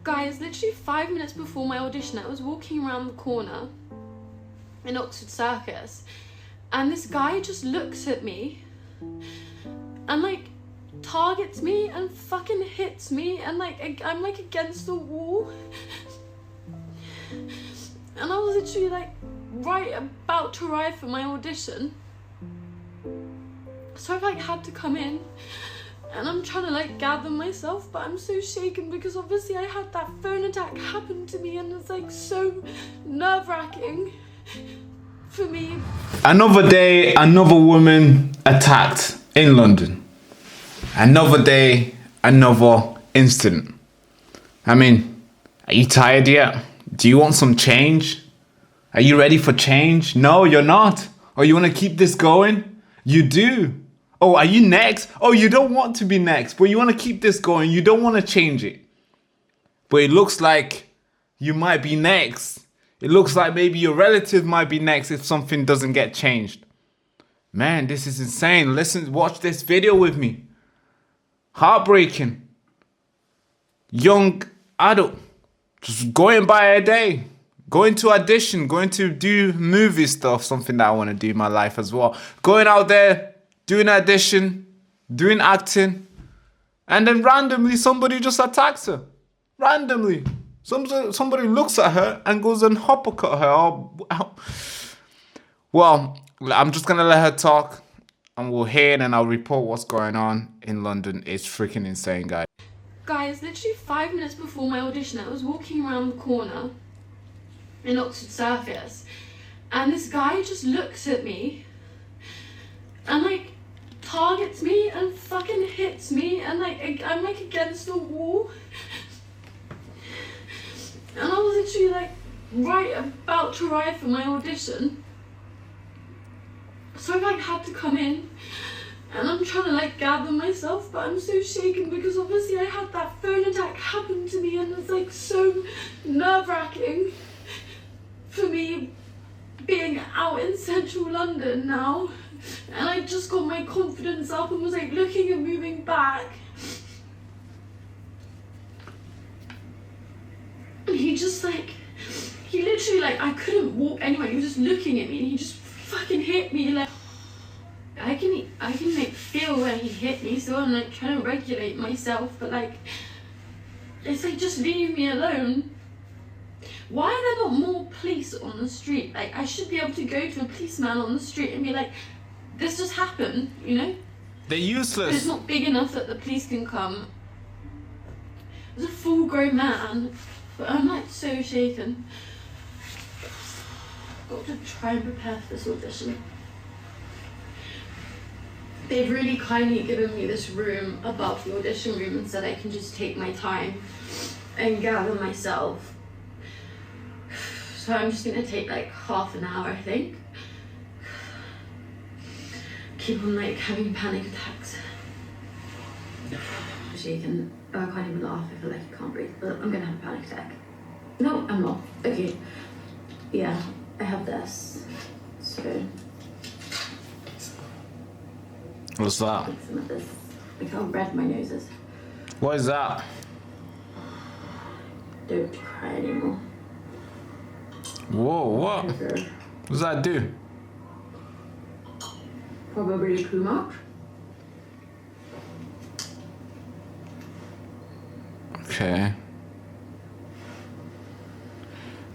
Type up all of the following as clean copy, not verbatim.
Guys, literally 5 minutes before my audition, I was walking around the corner in Oxford Circus, and this guy just looks at me and like targets me and fucking hits me, and like I'm like against the wall, and I was literally like right about to arrive for my audition, so I've like had to come in. And I'm trying to like gather myself, but I'm so shaken because obviously I had that phone attack happen to me, and it's like so nerve-wracking for me. Another day, another woman attacked in London. Another day, another incident. I mean, are you tired yet? Do you want some change? Are you ready for change? No, you're not. Or you want to keep this going? You do. Oh, are you next? Oh, you don't want to be next, but you want to keep this going. You don't want to change it. But it looks like you might be next. It looks like maybe your relative might be next if something doesn't get changed. Man, this is insane. Listen, watch this video with me. Heartbreaking. Young adult. Just going by a day. Going to audition. Going to do movie stuff. Something that I want to do in my life as well. Going out there. Doing audition, doing acting, and then randomly somebody just attacks her. Randomly. Somebody looks at her and goes and uppercut her. Well, I'm just going to let her talk, and we'll hear it, and I'll report what's going on in London. It's freaking insane, guys. Guys, literally 5 minutes before my audition, I was walking around the corner in Oxford Circus, and this guy just looks at me and like targets me and fucking hits me, and like I'm like against the wall, and I was literally like right about to arrive for my audition, so I like had to come in, and I'm trying to like gather myself, but I'm so shaken because obviously I had that phone attack happen to me, and it's like so nerve-wracking for me being out in central London now. And I just got my confidence up and was like looking and moving back. And he literally like, I couldn't walk anywhere. He was just looking at me, and he just fucking hit me. Like, I can like feel where he hit me, so I'm like trying to regulate myself, but like, it's like, just leave me alone. Why are there not more police on the street? Like, I should be able to go to a policeman on the street and be like, this just happened, you know? They're useless. But it's not big enough that the police can come. There's a full-grown man, but I'm like so shaken. I've got to try and prepare for this audition. They've really kindly given me this room above the audition room and said I can just take my time and gather myself. So I'm just gonna take like half an hour, I think. Keep on like having panic attacks. Shaking. Oh, I can't even laugh. I feel like I can't breathe. But I'm gonna have a panic attack. No, I'm not. Okay. Yeah, I have this. So. What's that? Take some of this. Look how red my nose is. What is that? Don't cry anymore. Whoa, what? What does that do? Probably too much. Okay.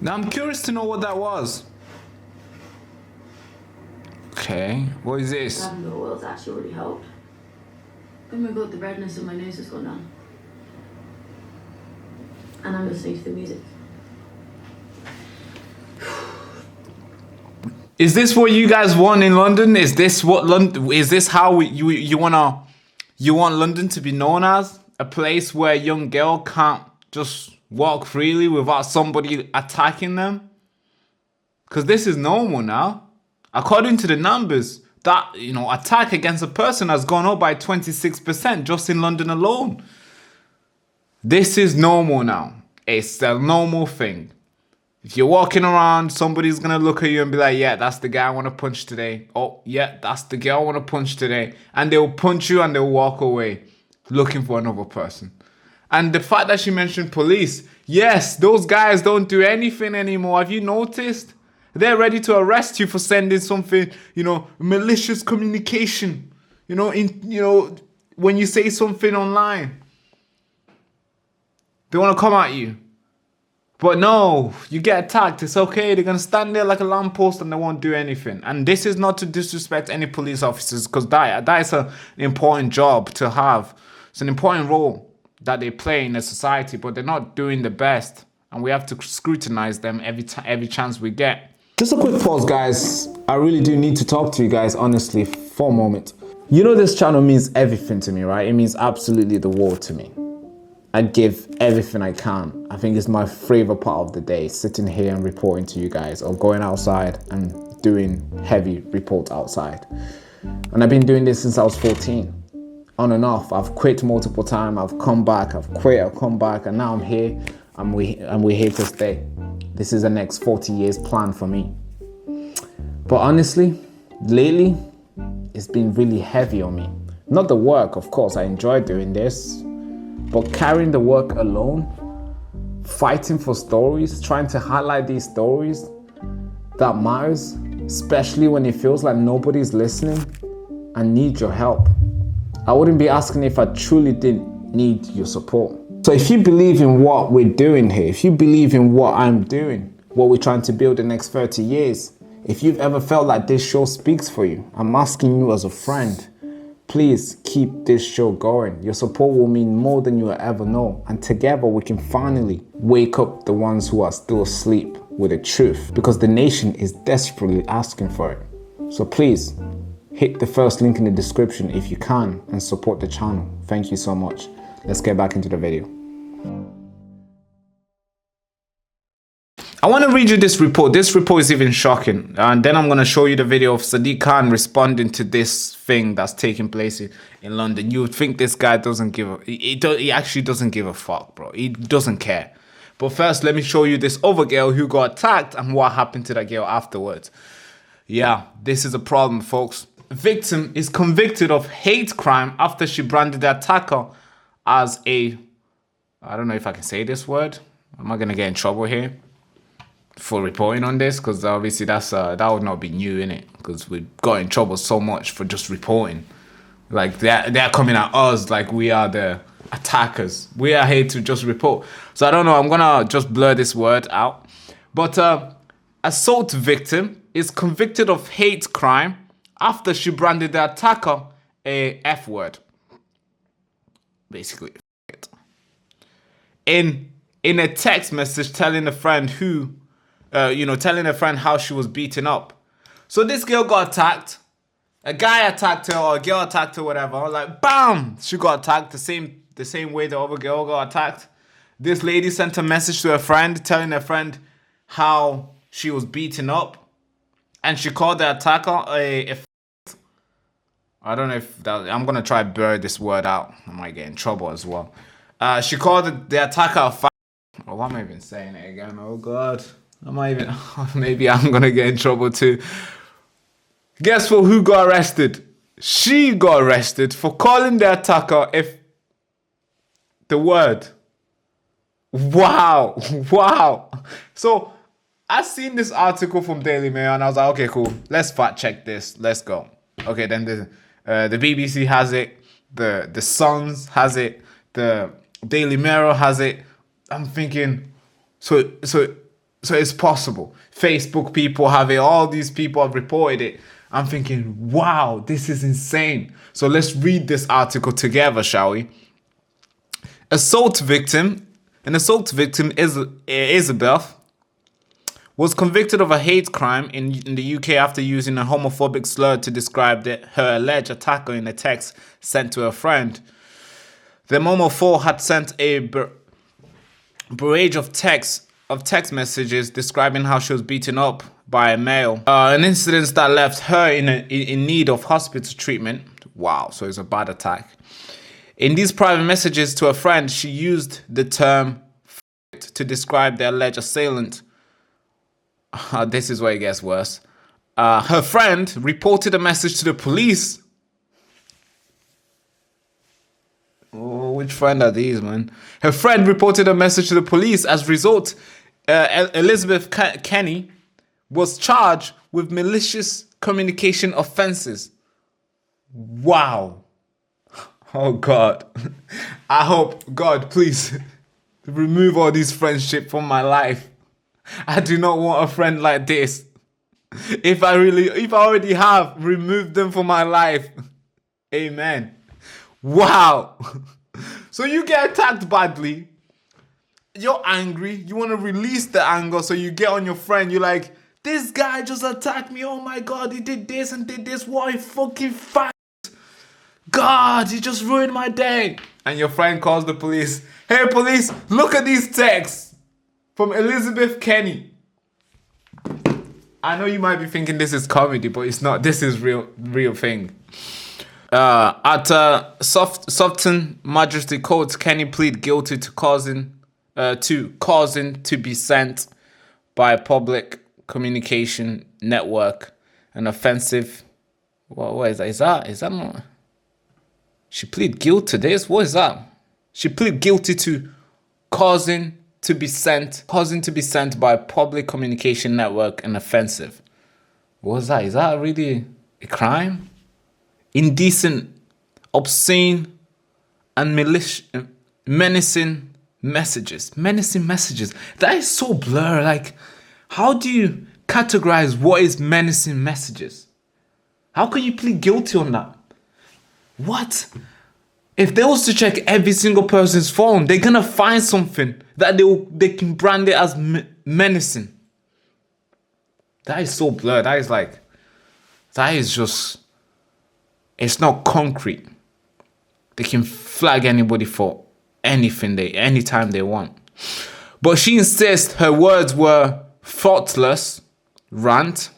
Now I'm curious to know what that was. Okay, what is this? I haven't got oils actually already helped. Oh my god, the redness of my nose has gone down. And I'm listening to the music. Is this what you guys want in London? Is this what London? Is this how you want London to be known as? A place where a young girl can't just walk freely without somebody attacking them? Because this is normal now. According to the numbers, that attack against a person has gone up by 26% just in London alone. This is normal now. It's a normal thing. If you're walking around, somebody's going to look at you and be like, yeah, that's the guy I want to punch today. Oh, yeah, that's the girl I want to punch today. And they'll punch you and they'll walk away looking for another person. And the fact that she mentioned police, yes, those guys don't do anything anymore. Have you noticed? They're ready to arrest you for sending something, malicious communication. When you say something online, they want to come at you. But no, you get attacked. It's okay. They're going to stand there like a lamppost and they won't do anything. And this is not to disrespect any police officers, because that is an important job to have. It's an important role that they play in a society, but they're not doing the best. And we have to scrutinize them every chance we get. Just a quick pause, guys. I really do need to talk to you guys honestly for a moment. You know, this channel means everything to me, right? It means absolutely the world to me. I give everything I can. I think it's my favorite part of the day, sitting here and reporting to you guys, or going outside and doing heavy reports outside. And I've been doing this since I was 14. On and off. I've quit multiple times. I've come back. I've quit. I've come back. And now I'm here. And we're here to stay. This is the next 40 years plan for me. But honestly, lately, it's been really heavy on me. Not the work, of course. I enjoy doing this. But carrying the work alone, fighting for stories, trying to highlight these stories that matters, especially when it feels like nobody's listening and need your help. I wouldn't be asking if I truly didn't need your support. So if you believe in what we're doing here, if you believe in what I'm doing, what we're trying to build the next 30 years, if you've ever felt like this show speaks for you, I'm asking you as a friend, please keep this show going. Your support will mean more than you will ever know. And together we can finally wake up the ones who are still asleep with the truth, because the nation is desperately asking for it. So please, hit the first link in the description if you can and support the channel. Thank you so much. Let's get back into the video. I want to read you this report. This report is even shocking. And then I'm going to show you the video of Sadiq Khan responding to this thing that's taking place in London. You would think this guy doesn't give a... He actually doesn't give a fuck, bro. He doesn't care. But first, let me show you this other girl who got attacked and what happened to that girl afterwards. Yeah, this is a problem, folks. Victim is convicted of hate crime after she branded the attacker as a... I don't know if I can say this word. Am I going to get in trouble here for reporting on this? Because obviously that would not be new, innit? Because we got in trouble so much for just reporting. Like they're coming at us like we are the attackers. We are here to just report. So I don't know. I'm going to just blur this word out. But assault victim is convicted of hate crime after she branded the attacker a F word. Basically. In a text message telling a friend who, telling a friend how she was beaten up. So this girl got attacked. A guy attacked her or a girl attacked her, whatever. Like, bam! She got attacked the same way the other girl got attacked. This lady sent a message to her friend telling her friend how she was beaten up. And she called the attacker a I don't know if that... I'm going to try to blur this word out. I might get in trouble as well. She called the attacker a fat... Oh, why am I even saying it again? Oh, God. Maybe I'm going to get in trouble too. Guess what? Who got arrested? She got arrested for calling the attacker the word. Wow. Wow. So, I seen this article from Daily Mail and I was like, okay, cool. Let's fact check this. Let's go. Okay, then the BBC has it. The Suns has it. The Daily Mirror has it. I'm thinking, so it's possible. Facebook people have it. All these people have reported it. I'm thinking, wow, this is insane. So let's read this article together, shall we? An assault victim, Isabel, was convicted of a hate crime in the UK after using a homophobic slur to describe her alleged attacker in a text sent to a friend. The Momo 4 had sent a barrage of text messages describing how she was beaten up by a male. An incident that left her in need of hospital treatment. Wow, so it's a bad attack. In these private messages to a friend, she used the term to describe the alleged assailant. This is where it gets worse. Her friend reported a message to the police. Oh, which friend are these, man? Her friend reported a message to the police. As a result, Elizabeth Kenny was charged with malicious communication offenses. Wow. Oh, God. I hope, God, please remove all these friendship from my life. I do not want a friend like this. If I already have, remove them from my life. Amen. Wow. So you get attacked badly. You're angry. You want to release the anger. So you get on your friend. You're like, this guy just attacked me. Oh my God. He did this and did this. What a fucking fight. God, he just ruined my day. And your friend calls the police. Hey, police, look at these texts from Elizabeth Kenny. I know you might be thinking this is comedy, but it's not. This is real thing. At Softon Magistrate Court, Kenny pleaded guilty to causing to be sent by a public communication network an offensive. What is that? Is that not? She pleaded guilty to this. What is that? She pleaded guilty to causing to be sent by a public communication network an offensive. What is that? Is that really a crime? Indecent, obscene, and menacing messages. That is so blurred. Like, how do you categorize what is menacing messages? How can you plead guilty on that? What? If they was to check every single person's phone, they're gonna find something that they can brand it as menacing. That is so blurred. That is just, it's not concrete. They can flag anybody for anything anytime they want. But she insists her words were thoughtless rant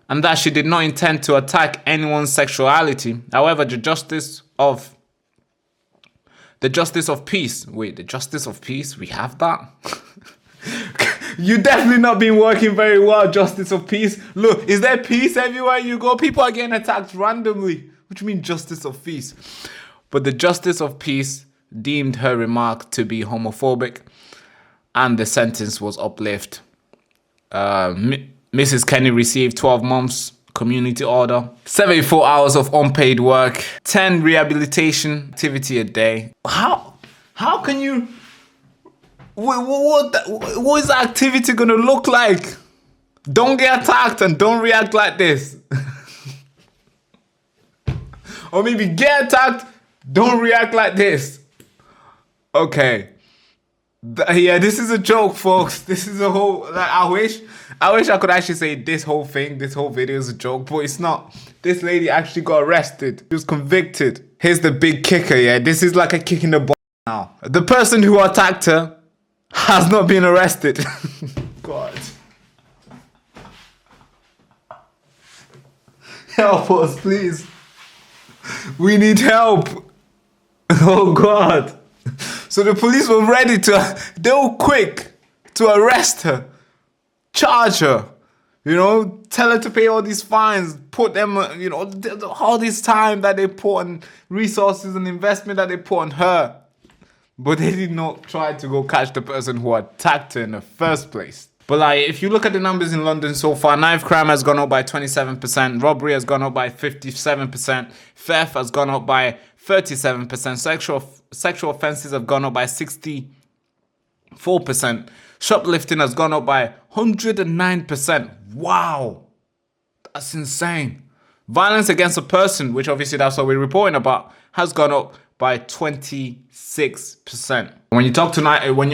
and that she did not intend to attack anyone's sexuality. However, the justice of peace. Wait, the justice of peace? We have that? You definitely not been working very well, justice of peace. Look, is there peace everywhere you go? People are getting attacked randomly. What do you mean justice of peace? But the justice of peace deemed her remark to be homophobic and the sentence was uplifted. Mrs. Kenny received 12 months community order, 74 hours of unpaid work, 10 rehabilitation activity a day. How can you... What is the activity going to look like? Don't get attacked and don't react like this. Or maybe get attacked, don't react like this. Okay. Yeah, this is a joke, folks. This is a whole... I wish I could actually say this whole video is a joke, but it's not. This lady actually got arrested. She was convicted. Here's the big kicker, yeah. This is like a kick in the butt now. The person who attacked her has not been arrested. God. Help us, please. We need help. Oh, God. So the police were ready they were quick to arrest her, charge her, tell her to pay all these fines, put them, all this time that they put and resources and investment that they put on her. But they did not try to go catch the person who attacked her in the first place. But if you look at the numbers in London so far, knife crime has gone up by 27%, robbery has gone up by 57%, theft has gone up by 37%, sexual offenses have gone up by 64%, shoplifting has gone up by 109%. Wow, that's insane. Violence against a person, which obviously that's what we're reporting about, has gone up by 26%. When you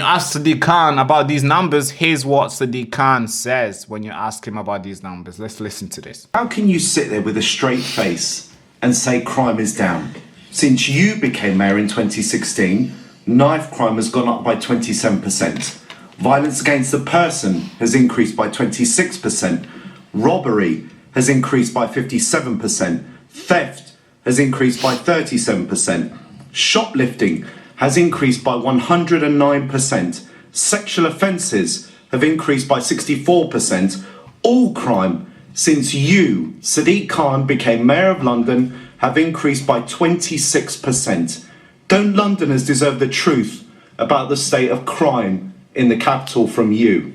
ask Sadiq Khan about these numbers, here's what Sadiq Khan says when you ask him about these numbers. Let's listen to this. How can you sit there with a straight face and say crime is down? Since you became mayor in 2016, knife crime has gone up by 27%. Violence against the person has increased by 26%. Robbery has increased by 57%. Theft has increased by 37%. Shoplifting has increased by 109%. Sexual offences have increased by 64%. All crime since you, Sadiq Khan, became Mayor of London have increased by 26%. Don't Londoners deserve the truth about the state of crime in the capital from you?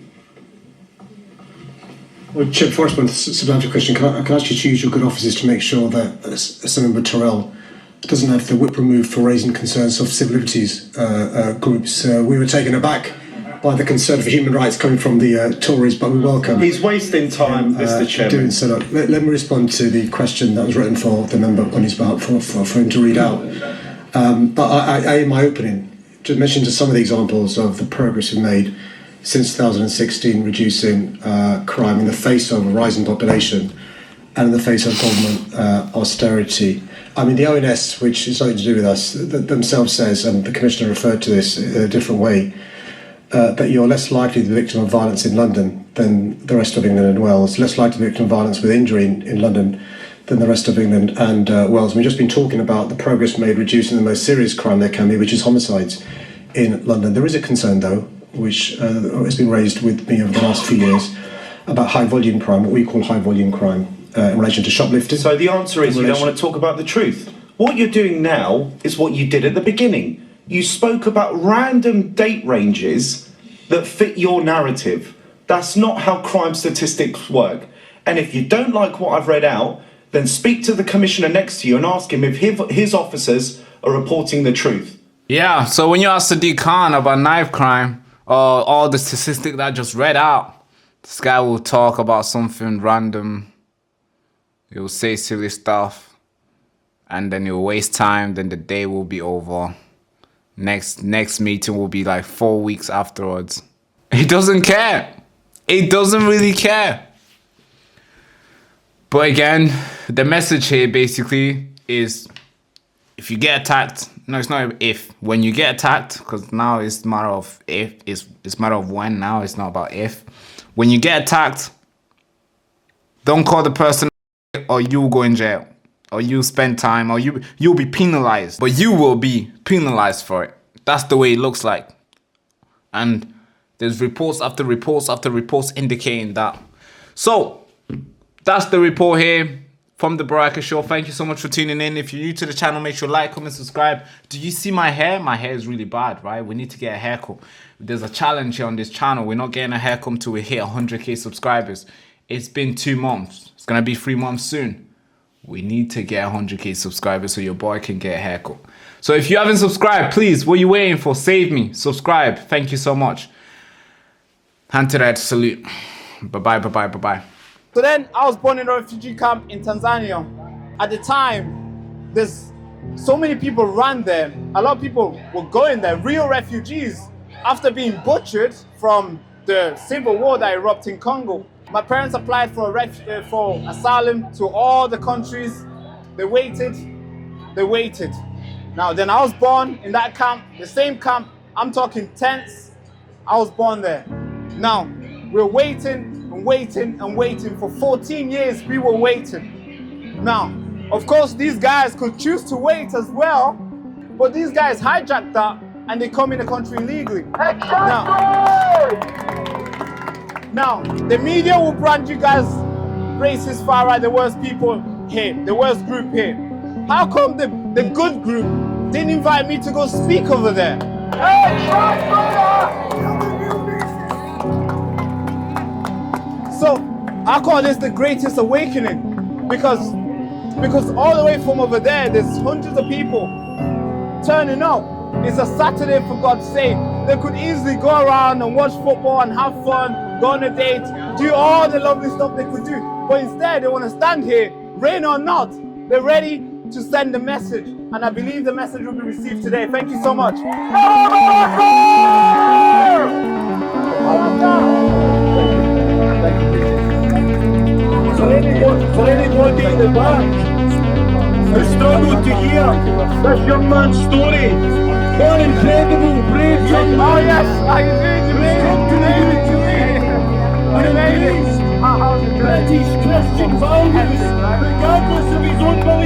Well, Chair, before I respond to the substantive question, can I ask you to use your good offices to make sure that Assembly Terrell doesn't have the whip removed for raising concerns of civil liberties groups? We were taken aback by the concern for human rights coming from the Tories, but we welcome. He's wasting time, Mr. Chairman. Doing so. Let me respond to the question that was written for the member on his behalf for him to read out. But I, in my opening, just mentioned some of the examples of the progress we've made since 2016, reducing crime in the face of a rising population and in the face of government austerity. I mean, the ONS, which is nothing to do with us, themselves says, and the Commissioner referred to this in a different way, that you're less likely to be the victim of violence in London than the rest of England and Wales, less likely to be the victim of violence with injury in London than the rest of England and Wales. We've just been talking about the progress made reducing the most serious crime there can be, which is homicides in London. There is a concern, though, which has been raised with me over the last few years, about high-volume crime, what we call high-volume crime, in relation to shoplifting. So the answer is you don't want to talk about the truth. What you're doing now is what you did at the beginning. You spoke about random date ranges that fit your narrative. That's not how crime statistics work. And if you don't like what I've read out, then speak to the commissioner next to you and ask him if his officers are reporting the truth. Yeah, so when you ask Sadiq Khan about knife crime, or all the statistics that I just read out, this guy will talk about something random. He will say silly stuff, and then he'll waste time, then the day will be over. Next meeting will be like 4 weeks afterwards. He doesn't care. He doesn't really care. But again, the message here basically is, if you get attacked, no, it's not if. When you get attacked, because now it's a matter of if, it's matter of when now, it's not about if. When you get attacked, don't call the person or you'll go in jail. Or you spend time, or you'll be penalized. But you will be penalized for it. That's the way it looks like. And there's reports after reports after reports indicating that. So, that's the report here from the Baraka Show. Thank you so much for tuning in. If you're new to the channel, make sure to like, comment, subscribe. Do you see my hair? My hair is really bad, right? We need to get a haircut. There's a challenge here on this channel. We're not getting a haircut until we hit 100k subscribers. It's been 2 months. It's going to be 3 months soon. We need to get 100k subscribers so your boy can get a haircut. So if you haven't subscribed, please, what are you waiting for? Save me. Subscribe. Thank you so much. Hand to that salute. Bye-bye, bye-bye, bye-bye. So then I was born in a refugee camp in Tanzania. At the time, there's so many people ran there. A lot of people were going there, real refugees, after being butchered from the civil war that erupted in Congo. My parents applied for asylum to all the countries. They waited. Now, then I was born in that camp, the same camp. I'm talking tents. I was born there. Now, we're waiting and waiting and waiting. For 14 years, we were waiting. Now, of course, these guys could choose to wait as well, but these guys hijacked that and they come in the country illegally. Now, the media will brand you guys racist, far right, the worst people here, the worst group here. How come the good group didn't invite me to go speak over there? So, I call this the greatest awakening because all the way from over there, there's hundreds of people turning up. It's a Saturday, for God's sake. They could easily go around and watch football and have fun, go on a date, do all the lovely stuff they could do. But instead, they want to stand here, rain or not. They're ready to send the message. And I believe the message will be received today. Thank you so much. For anybody in the back who struggled to hear this young man's story, one incredible, brave young man. Oh yes, I agree. British Christian values, regardless of his own beliefs.